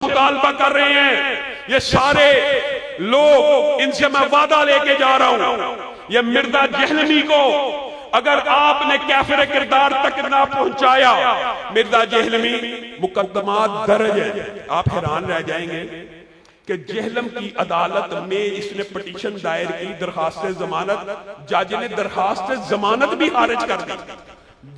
मुतालबा कर रहे हैं। ये सारे लोग, इनसे मैं वादा लेके जा रहा हूं, ये मिर्जा जहलमी को अगर आपने काफिर किरदार तक ना पहुंचाया, मिर्जा जहलमी मुकदमात दर्ज है। आप हैरान रह जाएंगे कि जहलम की अदालत में इसने पिटीशन दायर की, दरखास्त जमानत, जज ने दरखास्त जमानत भी खारिज कर दी।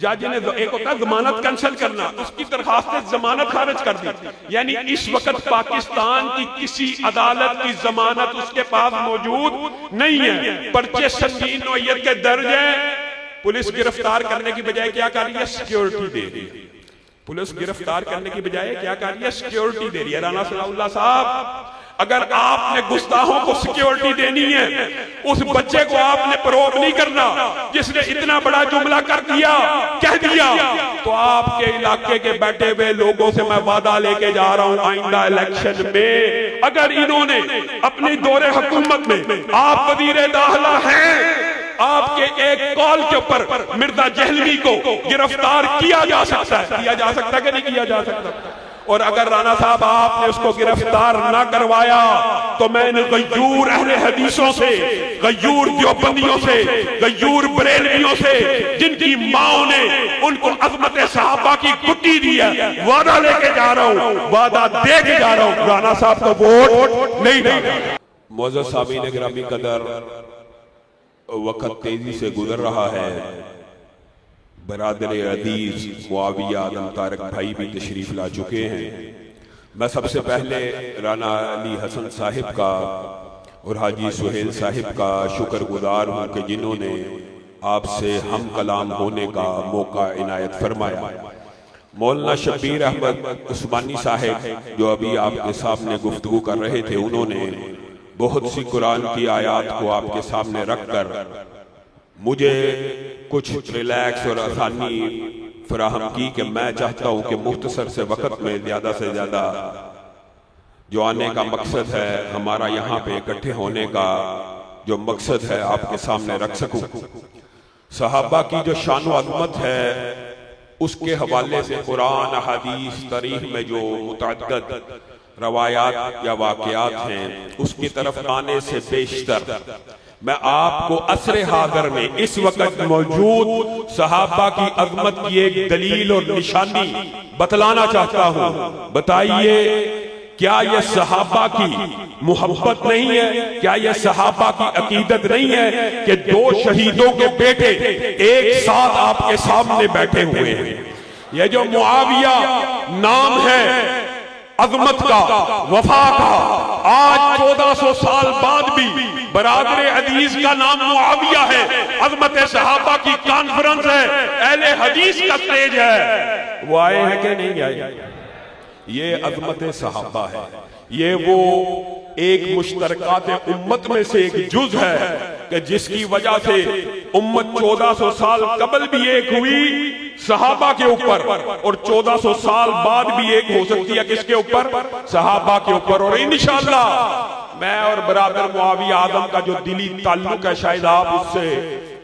जज ने, एक होता है जमानत कैंसिल करना, उसकी दरखास्त जमानत खारिज कर दी। यानी इस वक्त पाकिस्तान की किसी अदालत की जमानत उसके पास मौजूद नहीं है। पर्चे संगीन नौयत के दर्ज है। पुलिस गिरफ्तार करने की बजाय क्या कर रही है? सिक्योरिटी दे रही है। पुलिस गिरफ्तार करने की बजाय क्या कर रही है? सिक्योरिटी दे रही है। राना सनाउल्लाह साहब, अगर आपने गुस्ताखों को सिक्योरिटी देनी है, उस बच्चे को आपने फरोग नहीं करना जिसने इतना बड़ा जुमला कर दिया, कह दिया, तो आपके इलाके के बैठे हुए लोगों से मैं वादा लेके जा रहा हूं, आइंदा इलेक्शन में अगर इन्होंने अपनी दौरे हुकूमत में, आप वजीर दाखिला हैं, आपके एक कॉल के ऊपर मिर्जा जहलवी को गिरफ्तार किया जा सकता है। किया जा सकता है कि नहीं किया जा सकता? और अगर राणा साहब आपने उसको गिरफ्तार ना करवाया तो मैं इन गयूर अहले हदीसों से, गयूर देवबंदियों से, गयूर बरेलवियों से, जिनकी माओ ने उनको अजमत सहाबा की कुट्टी दी है, वादा लेके जा रहा हूं, वादा दे के जा रहा हूं, राणा साहब को वोट नहीं देगा। मोअज़्ज़ज़ सामीन गिरामी कदर, वक्त तेजी से गुजर रहा है। बरादर अदीज मुआविया आदम तारक भाई भी तशरीफ ला चुके हैं। मैं सबसे पहले राना अली हसन साहिब का और हाजी सुहेल साहिब का शुक्रगुजार हूँ कि जिन्होंने आपसे हम कलाम होने का मौका इनायत फरमाया। मौलाना शब्बीर अहमद उस्मानी साहिब जो अभी आपके सामने गुफ्तगू कर रहे थे, उन्होंने बहुत सी कुरान की आयात को आपके सामने रखकर मुझे कुछ रिलैक्स और आसानी फराहम की कि मैं चाहता हूं कि मुख्तसर से वक्त में ज्यादा से ज्यादा जो आने का मकसद है, हमारा यहाँ पे इकट्ठे होने का जो मकसद है, आपके सामने रख सकूं। सहाबा की जो शान व अज़मत है उसके हवाले से कुरान, हदीस, तारीख में जो मुतअद्दिद रवायात या वाक़यात हैं, उसकी तरफ आने से बेशतर मैं आपको असरे हाज़िर में इस वक्त मौजूद सहाबा की अज़मत की एक दलील और निशानी बतलाना चाहता हूं। बताइए, क्या यह सहाबा की मोहब्बत नहीं है? क्या यह सहाबा की अकीदत नहीं है कि दो शहीदों के बेटे एक साथ आपके सामने बैठे हुए हैं? यह जो मुआविया नाम है अज़मत का, वफा का, आज 1400 साल बाद भी बरादर अदीस का नाम मुआविया है। अज़मत सहाबा की कॉन्फ्रेंस है, अहले हदीस का स्टेज है। वो आए हैं कि नहीं आए? ये अज़मत सहाबा है। ये वो एक मुश्तरकात उम्मत में से एक जुज है कि जिसकी वजह से उम्मत 1400 साल कबल भी एक हुई सहाबा के ऊपर, और 1400 साल बाद भी एक हो सकती है किसके ऊपर? सहाबा के ऊपर। और इंशाअल्लाह मैं और बरादर मुआविया आदम का जो दिली ताल्लुक है, शायद आप उससे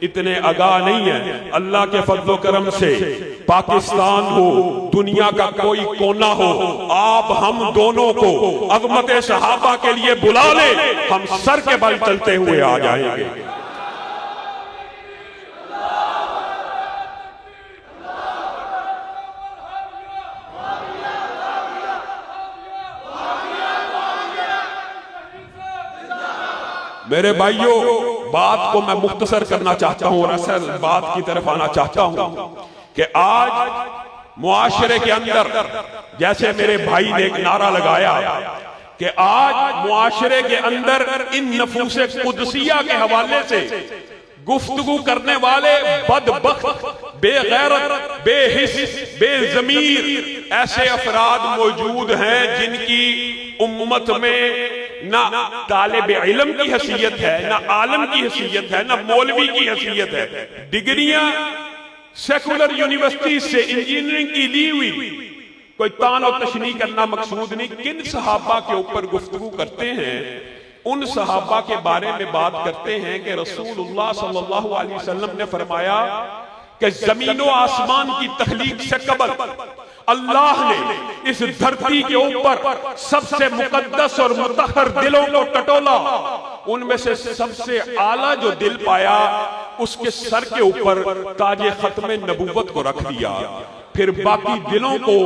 इतने आगाह नहीं है। अल्लाह के फजलो करम से पाकिस्तान हो, दुनिया का कोई कोना हो, आप हम दोनों को अज़मत सहाबा के लिए बुला ले, हम सर के बल चलते हुए आ जाएंगे। मेरे भाइयों, बात को मैं मुख्तसर करना चाहता हूं और असल बात की तरफ आना चाहता हूं कि आज मुआशरे के अंदर, जैसे मेरे भाई ने एक नारा लगाया कि आज मुआशरे के अंदर इन नफूसे कुदसिया के हवाले से गुफ्तगू करने वाले बदबख्त, बेगैरत, बेहिस, बेज़मीर ऐसे अफराद मौजूद हैं जिनकी उम्मत में ना तालिब इल्म की हैसियत है, ना आलम की हैसियत है, ना मौलवी की हैसियत है। डिग्रियां सेकुलर यूनिवर्सिटी से इंजीनियरिंग की ली हुई, कोई तान और तशनी करना मकसूद नहीं। किन सहाबा के ऊपर गुफ्तगू करते हैं, उन सहाबा के बारे में बात करते हैं कि रसूलुल्लाह सल्लल्लाहु अलैहि वसल्लम ने फरमाया कि जमीन व आसमान की तख्लीक से कबल अल्लाह ने इस धरती के ऊपर सबसे मुकद्दस और मुतहर दिलों को टटोला, उनमें से सबसे आला जो दिल पाया उसके सर के ऊपर ताजे खत्मे नबूवत को रख दिया, फिर बाकी दिलों को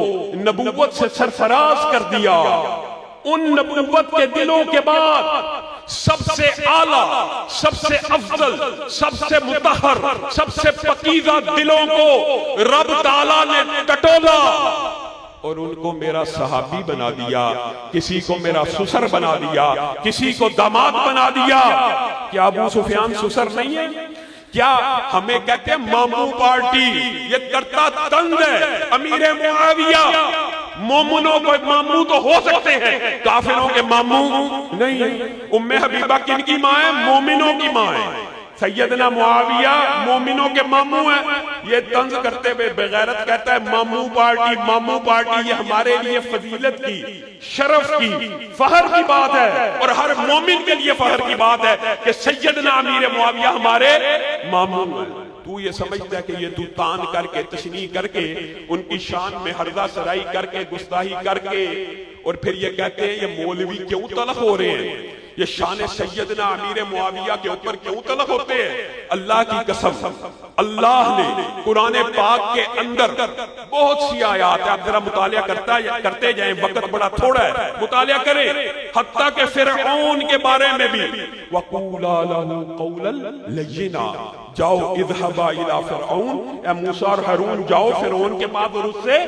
नबूवत से सरफराज कर दिया। उन नबूवत के दिलों के बाद सबसे आला, सबसे अफजल, सबसे मुतहर, सबसे पकीज़ा दिलों को रब ताला ने टटोला और उनको मेरा सहाबी बना दिया, किसी को मेरा सुसर बना दिया, किसी को दामाद बना दिया। क्या अबू सुफियान सुसर नहीं है? क्या हमें कहते हैं मामू पार्टी, ये करता तंज है। अमीर मुआविया, मोमिनों को मामू तो हो सकते हैं, काफिरों के मामू नहीं। उम्मे हबीबा किनकी माँ है? मोमिनों की माँ है। सैयदना मुआविया मोमिनों के मामू है। ये तंज करते हुए बेगैरत कहता है मामू पार्टी, मामू पार्टी। ये हमारे लिए फजीलत की, शरफ की, फहर की बात है और हर मोमिन के लिए फहर की बात है कि सैयदना अमीर मुआविया हमारे मामू है। तू ये समझता है कि ये तू तान करके, तशनीह करके, उनकी शान में हर्जा सराई करके, गुस्ताही करके और फिर ये कहते हैं ये मौलवी क्यों तलख हो रहे हैं, ये शान सैयदना अमीर मुआविया के ऊपर क्यों तलख होते हैं। अल्लाह की कसम, अल्लाह ने कुरान पाक के अंदर बहुत सी आयात है, आप जरा मुतालिया करते जाएं, वक्त बड़ा थोड़ा है, मुतालिया करें। हत्ता के फिरऔन के बारे में भी वक़ूला लहू क़ौलन लय्यिना, जाओ इज़हबा इला फिरऔन, ए मूसा और हारून जाओ फिरऔन के पास और उससे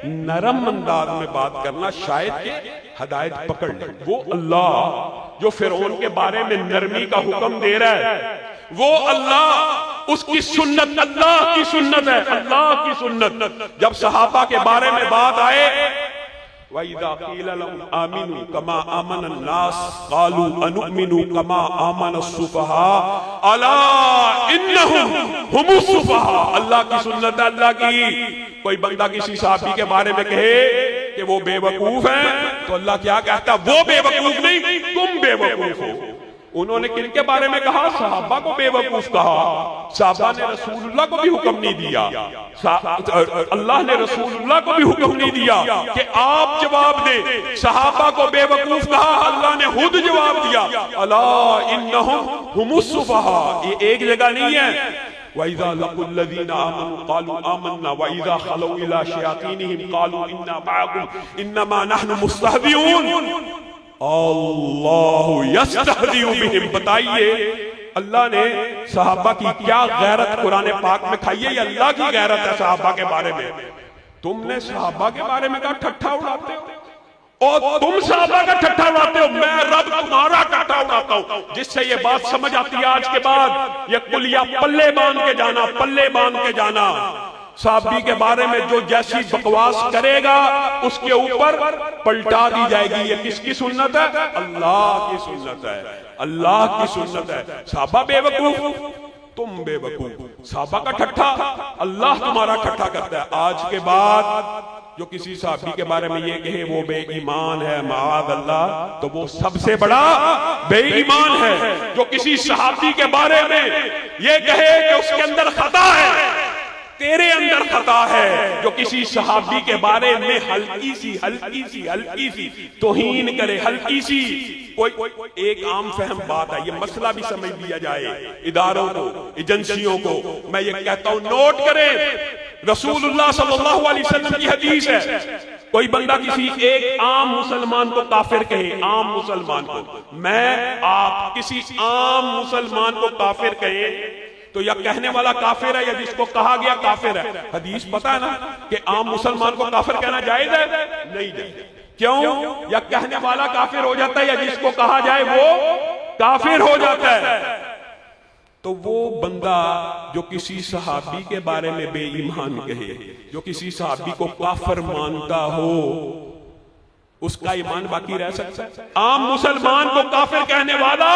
नरम अंदाज में बात करना, शायद के हदायत पकड़ ले। वो अल्लाह जो फिरऔन के बारे में नरमी का हुक्म दे रहा है, वो अल्लाह, उसकी सुन्नत अल्लाह की सुन्नत है, अल्लाह की सुन्नत। जब सहाबा के बारे में बात आए, वइज़ा क़ीला लहुम आमिनू कमा आमन अन्नास क़ालू अनुमिनु कमा आमन अस्सुफ़हा अला इन्नहुम हुमुस सुफ़हा। अल्लाह की सुन्नत है, अल्लाह की। कोई बंदा किसी सहाबी के बारे में कहे कि वो बेवकूफ है, तो अल्लाह क्या कहता? वो बेवकूफ नहीं, तुम बेवकूफ हो। उन्होंने किनके बारे में कहा? सहाबा को बेवकूफ कहा। सहाबा ने रसूलुल्लाह को भी हुक्म नहीं दिया, अल्लाह ने रसूलुल्लाह को भी हुक्म नहीं दिया कि आप जवाब दे। सहाबा को बेवकूफ कहा, अल्लाह ने खुद जवाब दिया, अला इन्नहुम हुमुस सुफ़हा। ये एक जगह नहीं है। वइज़ा लक़ुल्लज़ीना आमनू क़ालू आमन्ना वइज़ा ख़लौ इला शयातीनिहिम क़ालू इन्ना मअकुम इन्नमा नहनु मुस्तहज़िऊन। अल्लाहु यस्तहज़िउ बिहिम। बताइए अल्लाह ने सहाबा की क्या गैरत कुरान पाक में खाई है? ये अल्लाह की गैरत है सहाबा के बारे में। तुमने सहाबा के बारे में कहा ठट्ठा उड़ाते हो, और तुम सहाबा का ठट्ठा उड़ाते हो, मैं रब तुम्हारा ठट्ठा उड़ाता हूं। जिससे ये बात समझ आती है आज के बाद, ये कुलिया पल्ले बांध के जाना, पल्ले बांध के जाना। साहबी के बारे में जो जैसी बकवास करेगा उसके ऊपर पलटा दी जाएगी। ये किसकी सुन्नत है? अल्लाह की सुन्नत है, अल्लाह की सुन्नत है। साहबा बेवकूफ, तुम बेवकूफ। साहबा का ठट्ठा अल्लाह तुम्हारा ठट्ठा करता है। आज के बाद जो किसी साहबी के बारे में ये कहे वो बेईमान है, माद अल्लाह, तो वो सबसे बड़ा बेईमान है। जो किसी सहाबी के बारे में ये कहे कि उसके अंदर खता है, तेरे अंदर खता है। जो किसी सहाबी के बारे में हल्की सी तौहीन करे, हल्की सी कोई एक आम फहम बात है, ये मसला भी समझ लिया जाए इदारों को, एजेंसियों को। मैं ये कहता हूं नोट करें, रसूलुल्लाह सल्लल्लाहु अलैहि वसल्लम की हदीस है, कोई बंदा किसी एक आम मुसलमान को काफिर कहे, आम मुसलमान को, मैं आप किसी आम मुसलमान को काफिर कहे, तो या कहने वाला काफिर है या जिसको कहा गया काफिर है। हदीस पता है ना कि आम मुसलमान को काफिर कहना जायज है? नहीं जायज। क्यों? या कहने वाला काफिर हो जाता है या जिसको कहा जाए वो काफिर हो जाता है। तो वो बंदा जो किसी सहाबी के बारे में बेईमान कहे, जो किसी सहाबी को काफिर मानता हो, उसका ईमान बाकी रह सकता है? आम मुसलमान को काफिर कहने वाला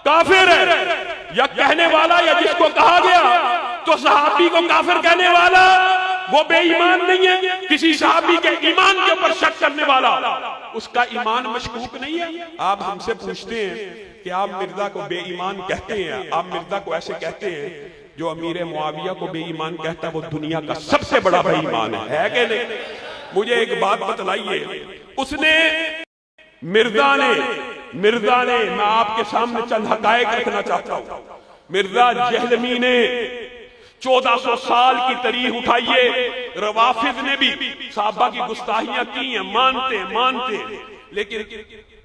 काफिर है, या कहने वाला या जिसको कहा गया तो सहाबी को काफिर कहने वाला वो बेईमान नहीं है। किसी सहाबी के ईमान के ऊपर शक करने वाला उसका ईमान मशकूक नहीं है। आप हमसे पूछते हैं कि आप मिर्जा को बेईमान कहते हैं, आप मिर्जा को ऐसे कहते हैं, जो अमीर मुआविया को बेईमान कहता है वो दुनिया का सबसे बड़ा बेईमान है कि नहीं? मुझे एक बात बतलाइए, उसने मिर्जा ने मैं आपके सामने चंद हकायक रखना चाहता हूं। मिर्जा जहलमी ने 1400 साल की तारीख उठाइए, रवाफिज ने भी साहबा की गुस्ताहियां की हैं, मानते, लेकिन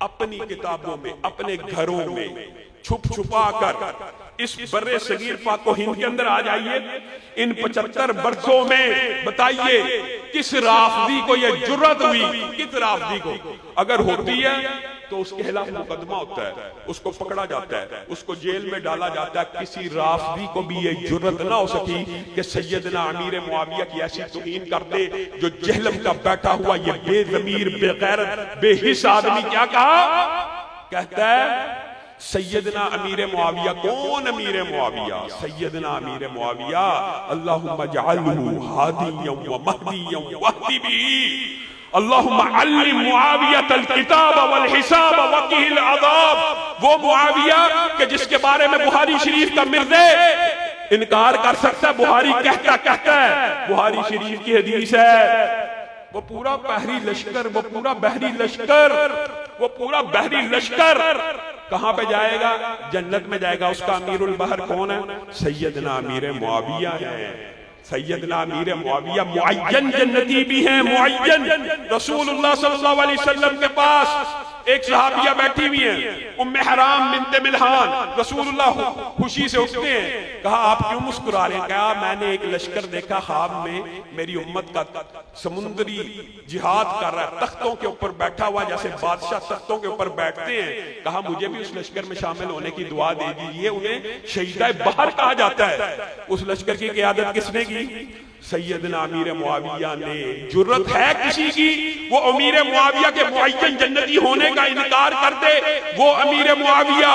अपनी किताबों में, अपने घरों में छुप छुपा कर इस बर्रे सगीर पाको हिंद के अंदर आ जाइए। इन 75 वर्षों में बताइए किस राफदी को यह जुर्रत हुई, किस राफदी को, अगर होती है तो उसके खिलाफ मुकदमा होता है, उसको पकड़ा जाता है, उसको जेल में डाला जाता है। किसी राफदी को भी ये जुर्रत ना हो सकी कि सैयदना अमीर मुआविया की ऐसी तौहीन कर दे। जो जहलम का बैठा हुआ ये बेज़मीर, बेगैरत, बेहिस आदमी क्या कहा, कहता है सैयदना अमीर मुआविया। कौन अमीर मुआविया? सैयदना अमीर मुआविया अल्लाहुम्मा जअलहु हादियन व महदियन वहदी बिही, अल्लाहुम्मा अल्लिम मुआवियतल किताब वल हिसाब वक़िहिल अज़ाब। वो मुआविया कि जिसके बारे में बुखारी शरीफ का मिर्ज़े इनकार कर सकता है। बुखारी कहता है, बुखारी शरीफ की हदीस है, वो पूरा बहरी लश्कर कहां पे जाएगा? जन्नत में जाएगा। उसका अमीरुल बहर कौन है? सैयदना अमीर मुआविया है। सैयदना अमीर मुआविया मुअय्यन जन्नती भी हैं, मुअय्यन। रसूलुल्लाह सल्लल्लाहु अलैहि वसल्लम के पास एक सहाबिया बैठी हुई है, उम्मे हराम बिन्ते मिल्हान। रसूलुल्लाह खुशी से उठते हैं, कहा आप क्यों मुस्कुरा रहे हैं? कहा मैंने एक लश्कर देखा ख्वाब में, मेरी उम्मत का समुद्री जिहाद कर रहा है, तख्तों के ऊपर बैठा हुआ, जैसे बादशाह तख्तों के ऊपर बैठते हैं। कहा मुझे भी उस लश्कर में शामिल होने की दुआ दे दीजिए। उन्हें शहीदाए बहर कहा जाता है। उस लश्कर की क़यादत किसने की? सैयदना अमीर मुआविया ने। जुर्रत है किसी की वो अमीर मुआविया के मुअय्यन जन्नती होने का इनकार कर दे? वो अमीर मुआविया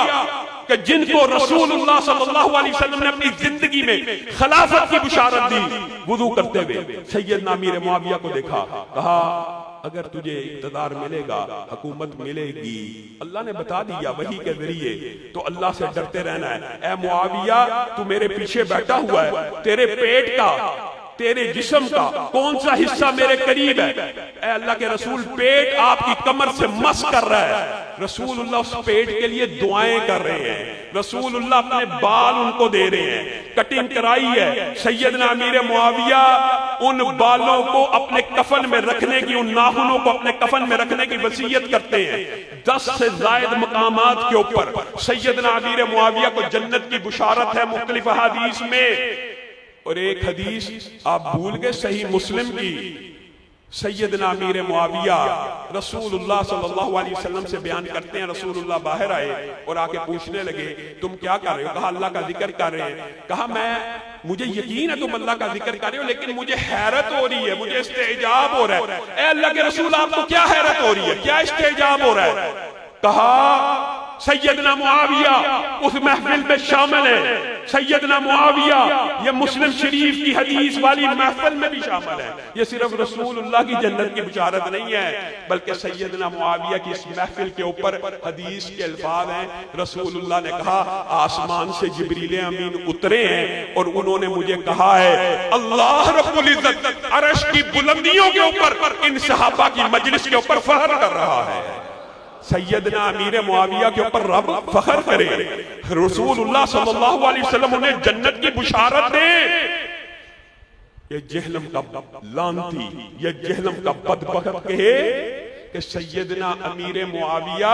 कि जिनको रसूलुल्लाह सल्लल्लाहु अलैहि वसल्लम ने अपनी जिंदगी में खिलाफत की बुशारत दी, वुजू करते हुए सैयदना अमीर मुआविया को देखा, कहा अगर तुझे इक़्तिदार मिलेगा, हुकूमत मिलेगी, अल्लाह ने बता दिया वही के जरिए, तो अल्लाह से डरते रहना है। ए मुआविया तू मेरे पीछे बैठा हुआ है, तेरे पेट का, तेरे जिस्म का कौन सा हिस्सा मेरे करीब है? ए अल्लाह के रसूल, पेट आपकी कमर से मस कर रहा है। रसूलुल्लाह उस पेट के लिए दुआएं कर रहे हैं। रसूलुल्लाह अपने बाल उनको दे रहे हैं, कटिंग कराई है। सैयदना अमीर मुआविया उन बालों को अपने कफन में रखने की, उन नाखूनों को अपने कफन में रखने की वसीयत करते हैं। 10 से ज़ायद मकामात के ऊपर सैयदना अमीर मुआविया को जन्नत की बुशारत है मुख्तलिफ हदीस में। और एक हदीस आप भूल गए, सही मुस्लिम की। सैयदना अमीर मुआविया रसूलुल्लाह सल्लल्लाहु अलैहि वसल्लम से बयान करते हैं, रसूलुल्लाह बाहर आए और आके पूछने लगे तुम क्या कर रहे हो? कहा अल्लाह का जिक्र कर रहे हैं। कहा मुझे यकीन है तुम अल्लाह का जिक्र कर रहे हो, लेकिन मुझे हैरत हो रही है, मुझे इस्तेजाब हो रहा है। ए अल्लाह के रसूल आपको क्या हैरत हो रही है, क्या इस्तेजाब हो रहा है? कहा सैयदना मुआविया उस महफिल में शामिल है। सैयदना मुआविया ये मुस्लिम शरीफ की हदीस वाली महफिल में भी शामिल है। ये सिर्फ रसूलुल्लाह की जन्नत की बिशारत नहीं है, बल्कि सैयदना मुआविया की इस महफिल के ऊपर हदीस के अल्फाज हैं। रसूलुल्लाह ने कहा आसमान से जिब्रील अमीन उतरे हैं और उन्होंने मुझे कहा है अल्लाह रब्बुल इज्जत अर्श की बुलंदियों के ऊपर इन सहाबा की मजलिस के ऊपर फख्र कर रहा है। सैयदना अमीर मुआविया के ऊपर रब फख्र करे। रसूलुल्लाह सल्लल्लाहु अलैहि वसल्लम उन्हें जन्नत की बुशारत दे। ये जहलम का लानती, ये जहलम का बदबख्त कहे कि सैयदना अमीर मुआविया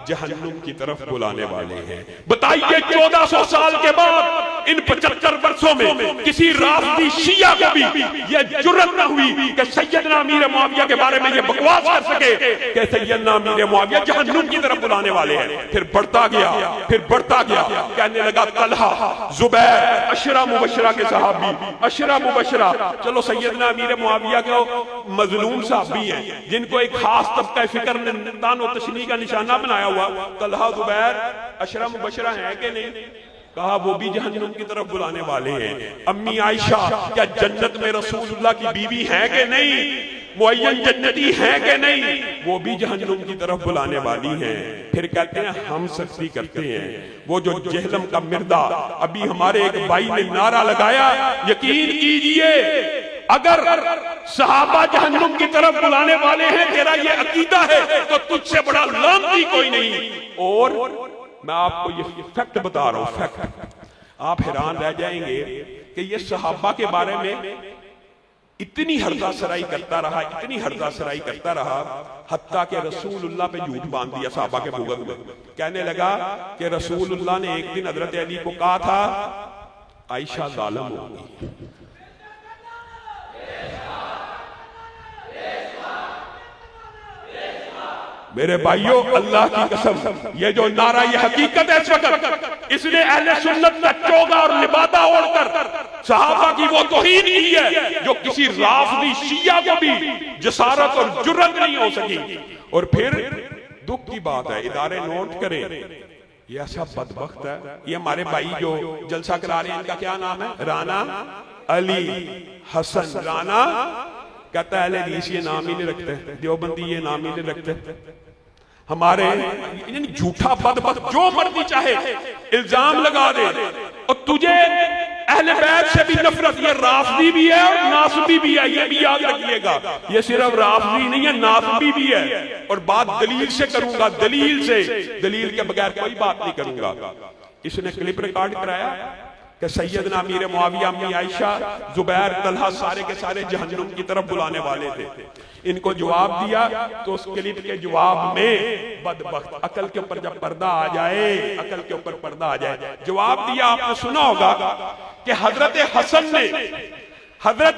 जहन्नुम की तरफ बुलाने वाले हैं। बताइए 1400 साल के बाद इन 75 वर्षों में किसी राफदी शिया को भी यह जुर्रत न हुई कि सैयदना अमीर मुआविया के बारे में यह बकवास कर सके कि सैयदना अमीर मुआविया जहन्नुम की तरफ बुलाने वाले हैं। फिर बढ़ता गया, कहने लगा तलहा, जुबैर, अशरा मुबशरा के सहाबी, अशरा मुबशरा, चलो सैयदना अमीर मुआविया के मजलूम साहबी हैं जिनको एक खास तबका फिक्र ने निंदान और तशनी का निशाना बनाया हुआ। तलहा, जुबैर, अशरा मुबशरा है कि नहीं? कहा वो भी जहन्नुम की तरफ बुलाने वाले हैं। अम्मी आयशा क्या जन्नत में रसूलुल्लाह की बीवी है कि नहीं? मुअय्यन जन्नती है कि नहीं? वो भी जहन्नुम की तरफ बुलाने वाली हैं। फिर कहते हैं हम सख्ती करते हैं। वो जो जहलम का मिर्दा, अभी हमारे एक भाई ने नारा लगाया, यकीन कीजिए अगर सहाबा जहन्नुम की तरफ बुलाने वाले हैं, तेरा ये अकीदा है, तो तुझसे बड़ा लानती कोई नहीं। और मैं आपको ये फैक्ट बता रहा हूं, फैक्ट, आप हैरान रह जाएंगे कि ये सहाबा के बारे में इतनी हर्जा सराई करता रहा, इतनी हर्जा सराई करता रहा, हत्ता के रसूलुल्लाह पे झूठ बांध दिया सहाबा के बुग़्ज़ में। कहने लगा कि रसूलुल्लाह ने एक दिन हजरत अली को कहा था आयशा जालिम होगी। मेरे भाइयों, अल्लाह की कसम, ये जो नारा, ये हकीकत है इस वक्त, इसने अहले सुन्नत का चोगा और लिबादा ओढ़कर सहाबा की वो तौहीन की है जो किसी राफदी शिया को भी जसारत और जुर्रत नहीं हो सकी। और फिर दुख की बात है, इदारे नोट करें, ये ऐसा बदबख्त है, ये हमारे भाई जो जलसा करा रहे हैं, इनका क्या नाम है? राना अली हसन राना। कहता है हदीस ये नाम ही नहीं रखते, देवबंदी ये नाम ही नहीं रखते। हमारे झूठा बदबख्त जो मर्जी चाहे इल्जाम लगा दे, और तुझे अहले बैत से भी नफरत, ये राफदी भी है और नासबी भी है, ये भी याद रखिएगा। ये सिर्फ राफदी नहीं है, नासबी भी है। और बात दलील से करूंगा, दलील से, दलील के बगैर कोई बात नहीं करूंगा। इसने क्लिप रिकॉर्ड कराया कि सैयदना अमीर मुआविया, अम्मी आयशा, जुबैर, तलहा सारे के सारे जहन्नुम की तरफ बुलाने वाले थे। इनको जवाब दिया तो उस क्लिप के जवाब में बदबख्त, अकल के ऊपर जब पर्दा आ जाए, अकल के ऊपर पर्दा आ जाए, जवाब दिया। आपने सुना होगा कि हजरत हसन ने हजरत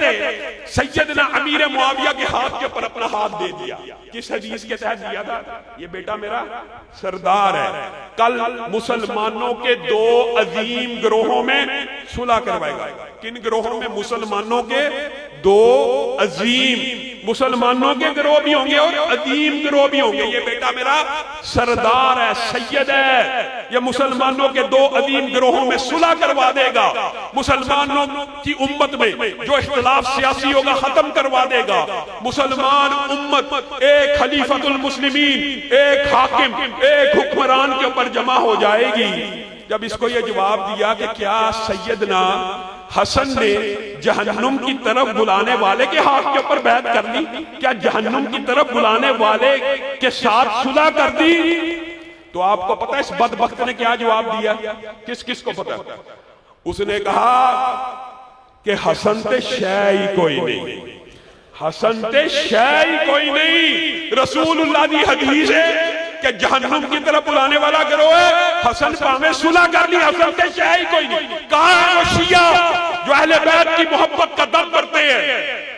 सैयदना अमीर मुआविया के हाथ के ऊपर अपना हाथ दे दिया। किस हदीस के तहत दिया था? ये बेटा मेरा सरदार है, कल मुसलमानों के दो अजीम गिरोहों में सुलह करवाएगा। किन गिरोहों में? मुसलमानों के दो अजीम, मुसलमानों के गिरोह भी होंगे और अजीम गिरोह भी होंगे। ये बेटा मेरा सरदार है, सैयद है, ये मुसलमानों के दो अजीम गिरोहों में सुलह करवा देगा। मुसलमानों की उम्मत में जो इख्तिलाफ सियासी होगा खत्म करवा देगा। मुसलमान उम्मत एक खलीफतुल मुस्लिमीन, एक हाकिम, एक हुक्मरान के ऊपर जमा हो जाएगी। जब इसको ये जवाब दिया कि क्या सैयदना हसन ने जहन्नुम की तरफ बुलाने वाले के हाथ के ऊपर बैत कर ली? क्या जहन्नुम की तरफ बुलाने वाले के साथ सुलह कर दी? तो आपको पता है इस बदबख्त ने क्या जवाब दिया? किस किस को पता? उसने कहा कि हसन ते शै ही कोई नहीं, हसन ते शै ही कोई नहीं। रसूलुल्लाह की हदीस है कि जहन्नुम की तरफ बुलाने वाला गिरोह है, हसन पावे सुलह कर ली, हसन ते शै ही कोई नहीं। कहां है वो शिया जो अहले बैत की मोहब्बत का दर्द करते हैं?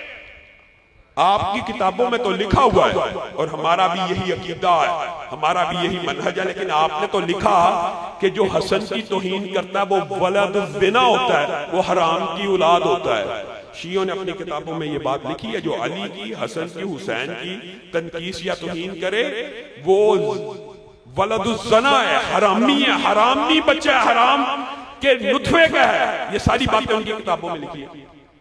आपकी किताबों में तो लिखा हुआ है और हमारा भी यही अकीदा है, हमारा भी यही मनहज है, लेकिन आपने तो लिखा कि जो हसन की तौहीन करता है वो वलद ज़िना होता है, वो हराम की औलाद होता है। शियों ने अपनी किताबों में ये बात लिखी है, जो अली की, हसन की, हुसैन की तनकीस या तौहीन करे वो वलदुज़्ज़ना है, हरामी है, हरामी बच्चा है, हराम के नुतफे का है। ये सारी बातें उनकी किताबों में लिखी है।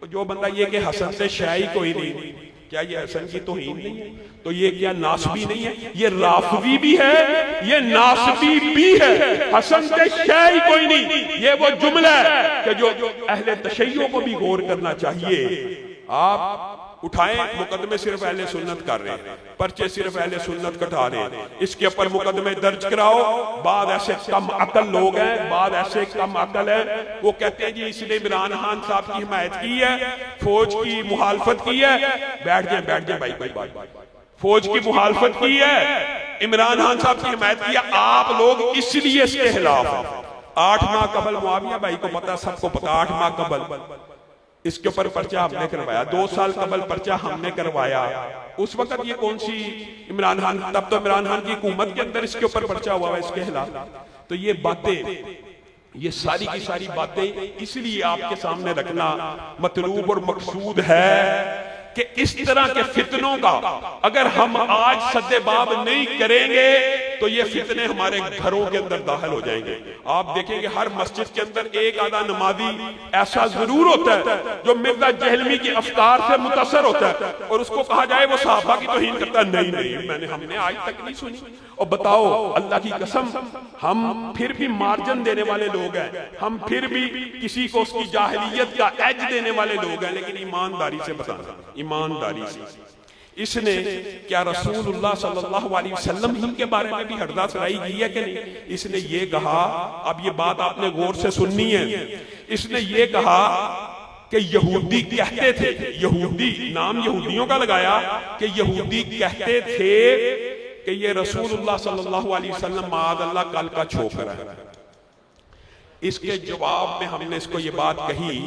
तो जो बंदा ये कि हसन से शाही कोई नहीं, क्या ये हसन की तौहीन नहीं है? तो ये क्या नासबी नहीं है? ये राफवी भी है, ये नासबी भी है। हसन से शाही कोई नहीं, ये वो जुमला है कि जो अहले तशय्यो को भी गौर करना चाहिए। आप उठाएं, मुकदमे सिर्फ अहले सुन्नत कर रहे हैं, पर्चे सिर्फ अहले सुन्नत कटा रहे हैं, इसके ऊपर मुकदमे दर्ज कराओ। बाद ऐसे कम अकल लोग हैं, बाद ऐसे कम अकल है, वो कहते हैं जी इसने इमरान खान साहब की हिमायत की है, फौज की मुखालफत की है। बैठ जाए भाई, कोई बात, फौज की मुखालफत की है, इमरान खान साहब की हिमायत की है, आप लोग इसलिए इसके खिलाफ हैं। 8 माह कबल मुआविया भाई को पता, सबको पता, 8 माह कबल इसके ऊपर पर्चा हमने करवाया, 2 साल कबल पर्चा हमने करवाया। उस वक्त ये कौन सी इमरान खान, तब तो इमरान खान की हुकूमत के अंदर इसके ऊपर पर्चा हुआ है इसके खिलाफ। तो ये बातें, ये सारी की सारी बातें इसलिए आपके सामने रखना मतलूब और मकसूद है कि इस तरह के फितनों का अगर हम आज सद्देबाब नहीं करेंगे तो ये फितने हमारे घरों के अंदर दाखिल हो जाएंगे। आप देखेंगे हर मस्जिद के अंदर एक आधा नमाजी ऐसा जरूर होता है जो मिर्जा जहलवी के अफकार से मुतासर होता है, और उसको कहा जाए वो सहाबा की तौहीन करता है, नहीं नहीं हमने आज तक नहीं सुनी। और बताओ अल्लाह की कसम, हम फिर भी मार्जिन देने वाले लोग हैं, हम फिर भी किसी को उसकी जाहिलियत का एज देने वाले लोग हैं, लेकिन ईमानदारी से बताना, ईमानदारी से। इसने क्या रसूलुल्लाह सल्लल्लाहु अलैहि वसल्लम ही के बारे में भी हरदा सराई की है कि नहीं? इसने ये कहा, अब ये बात आपने गौर से सुननी है, इसने ये कहा कि यहूदी कहते थे, यहूदी नाम यहूदियों का लगाया कि यहूदी कहते थे कि ये रसूलुल्लाह सल्लल्लाहु अलैहि वसल्लम माअल्लाह कल का छोकरा है। इसके जवाब में हमने इसको ये बात कही